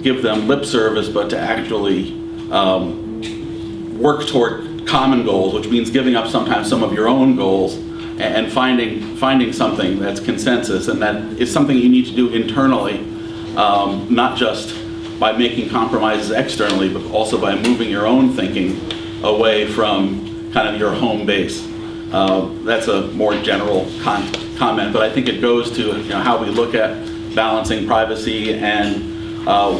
give them lip service, but to actually work toward common goals, which means giving up sometimes some of your own goals and finding something that's consensus, and that is something you need to do internally, not just by making compromises externally, but also by moving your own thinking away from kind of your home base. That's a more general comment, but I think it goes to how we look at balancing privacy and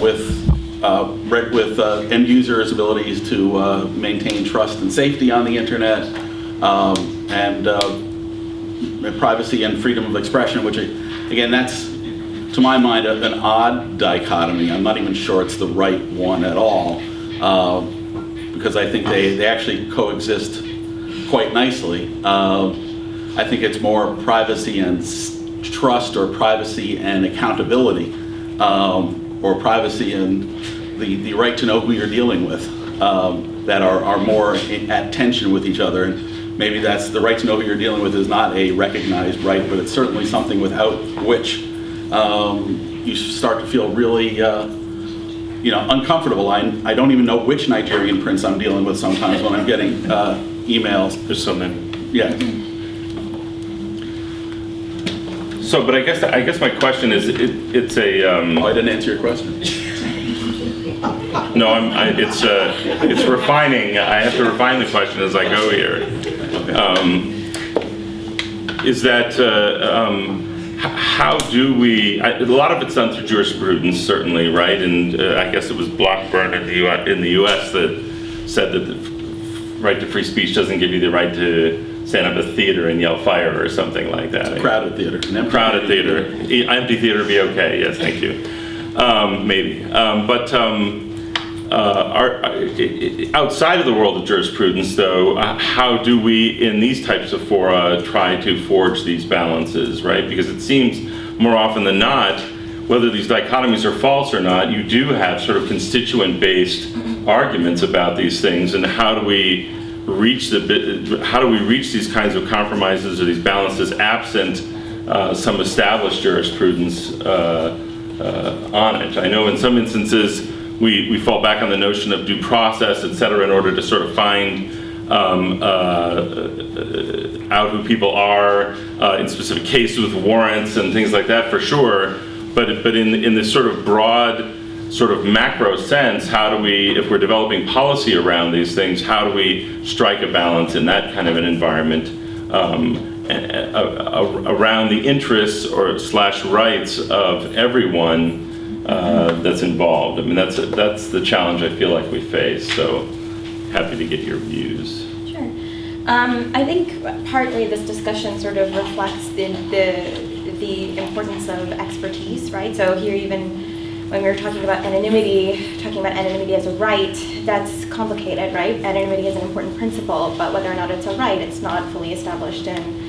with end users' abilities to maintain trust and safety on the internet, and privacy and freedom of expression, which again, that's to my mind an odd dichotomy. I'm not even sure it's the right one at all, because I think they actually coexist quite nicely. I think it's more privacy and trust, or privacy and accountability, or privacy and the right to know who you're dealing with, that are more at tension with each other. And maybe that's the right to know who you're dealing with is not a recognized right, but it's certainly something without which you start to feel really uncomfortable. I don't even know which Nigerian prince I'm dealing with sometimes when I'm getting emails. There's so many. Yeah. So, but I guess my question is, it's a. I didn't answer your question. No, it's refining. I have to refine the question as I go here. Is that how do we? A lot of it's done through jurisprudence, certainly, right? And I guess it was Blackburn in the U.S. that said that the right to free speech doesn't give you the right to stand up at a theater and yell fire or something like that. Crowded theater. Crowded theater. Empty theater would be okay. Yes, thank you. Maybe. Outside of the world of jurisprudence, though, how do we, in these types of fora, try to forge these balances, right? Because it seems more often than not, whether these dichotomies are false or not, you do have sort of constituent-based arguments about these things, and how do we reach these kinds of compromises or these balances absent some established jurisprudence on it? I know in some instances we fall back on the notion of due process, et cetera, in order to sort of find out who people are in specific cases with warrants and things like that, for sure. But in this sort of broad, sort of macro sense, how do we, if we're developing policy around these things, how do we strike a balance in that kind of an environment around the interests or / rights of everyone that's involved? I mean, that's the challenge I feel like we face. So happy to get your views. Sure. I think partly this discussion sort of reflects the importance of expertise, right? So here, even when we were talking about anonymity as a right, that's complicated, right? Anonymity is an important principle, but whether or not it's a right, it's not fully established in,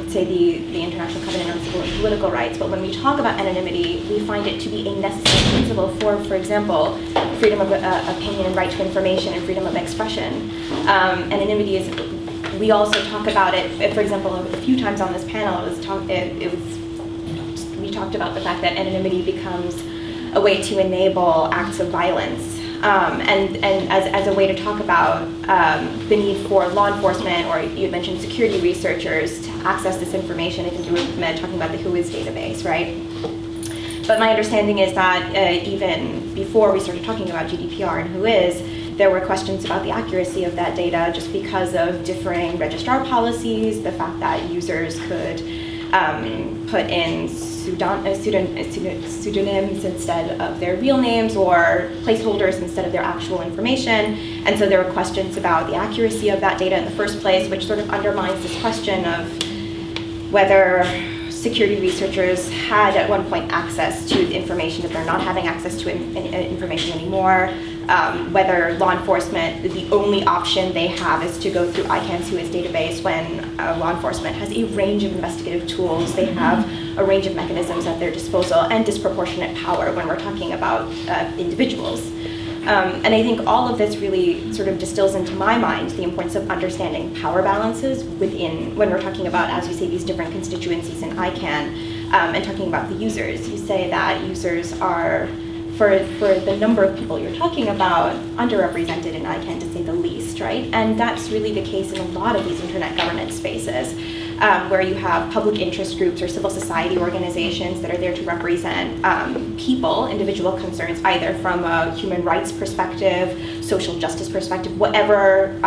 say, the International Covenant on Civil and Political Rights. But when we talk about anonymity, we find it to be a necessary principle for example, freedom of opinion and right to information and freedom of expression. Anonymity is, we also talk about it, for example, a few times on this panel, we talked about the fact that anonymity becomes a way to enable acts of violence, and as a way to talk about the need for law enforcement, or you had mentioned security researchers, to access this information. I think you were talking about the WHOIS database, right? But my understanding is that even before we started talking about GDPR and WHOIS, there were questions about the accuracy of that data, just because of differing registrar policies, the fact that users could put in pseudonyms instead of their real names, or placeholders instead of their actual information. And so there were questions about the accuracy of that data in the first place, which sort of undermines this question of whether security researchers had at one point access to the information, if they're not having access to information anymore, whether law enforcement, the only option they have is to go through ICANN's WHOIS database, when law enforcement has a range of investigative tools. They have a range of mechanisms at their disposal, and disproportionate power when we're talking about individuals. And I think all of this really sort of distills into my mind the importance of understanding power balances within, when we're talking about, as you say, these different constituencies in ICANN, and talking about the users. You say that users are for the number of people you're talking about, underrepresented in ICANN to say the least, right? And that's really the case in a lot of these internet governance spaces, where you have public interest groups or civil society organizations that are there to represent people, individual concerns, either from a human rights perspective, social justice perspective, whatever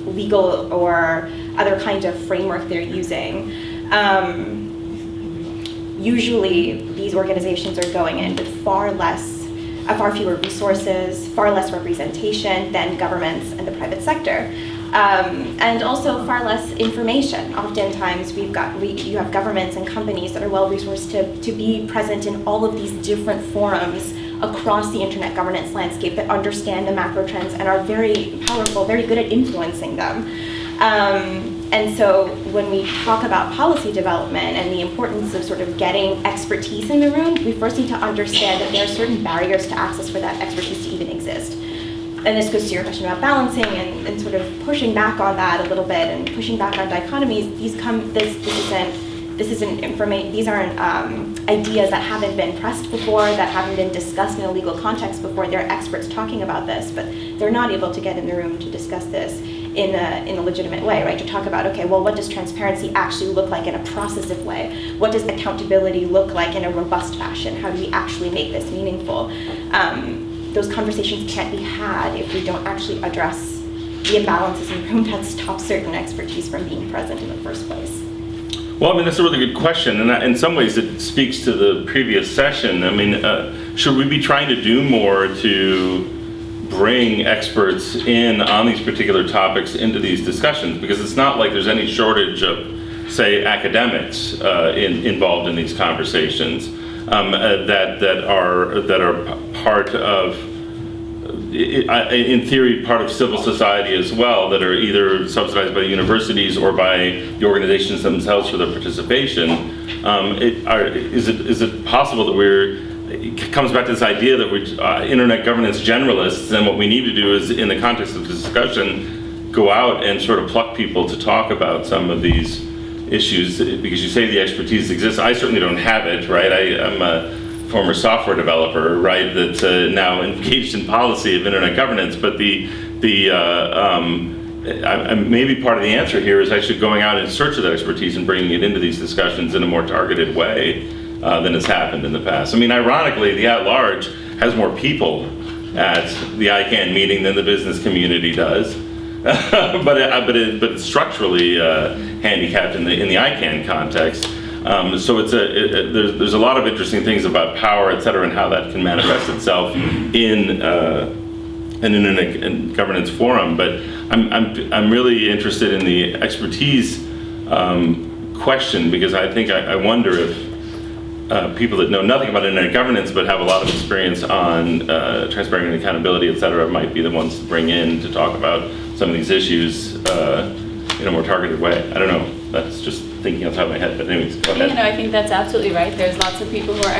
legal or other kind of framework they're using. Usually, these organizations are going in with far fewer resources, far less representation than governments and the private sector. And also far less information. Oftentimes, you have governments and companies that are well-resourced to be present in all of these different forums across the internet governance landscape that understand the macro trends and are very powerful, very good at influencing them. And so when we talk about policy development and the importance of sort of getting expertise in the room, we first need to understand that there are certain barriers to access for that expertise to even exist. And this goes to your question about balancing and sort of pushing back on that a little bit and pushing back on dichotomies. These aren't ideas that haven't been pressed before, that haven't been discussed in a legal context before. There are experts talking about this, but they're not able to get in the room to discuss this in a legitimate way, right? To talk about, okay, well, what does transparency actually look like in a processive way? What does accountability look like in a robust fashion? How do we actually make this meaningful? Those conversations can't be had if we don't actually address the imbalances in the room that stop certain expertise from being present in the first place. Well, I mean, that's a really good question, and in some ways it speaks to the previous session. I mean, should we be trying to do more to bring experts in on these particular topics into these discussions? Because it's not like there's any shortage of, say, academics involved in these conversations that are part of, in theory, part of civil society as well, that are either subsidized by universities or by the organizations themselves for their participation. Is it possible that it comes back to this idea that we're internet governance generalists, and what we need to do is, in the context of the discussion, go out and sort of pluck people to talk about some of these issues, because you say the expertise exists. I certainly don't have it, right? I'm a former software developer, right, that's now engaged in policy of internet governance, but maybe part of the answer here is actually going out in search of that expertise and bringing it into these discussions in a more targeted way than has happened in the past. I mean, ironically, the at-large has more people at the ICANN meeting than the business community does, but it's structurally handicapped in the ICANN context. So there's a lot of interesting things about power, et cetera, and how that can manifest itself in an internet governance forum. But I'm really interested in the expertise question, because I wonder if people that know nothing about internet governance but have a lot of experience on transparency and accountability, et cetera, might be the ones to bring in to talk about some of these issues in a more targeted way. I don't know. That's just thinking outside my head, but anyways, go ahead. I think that's absolutely right. There's lots of people who are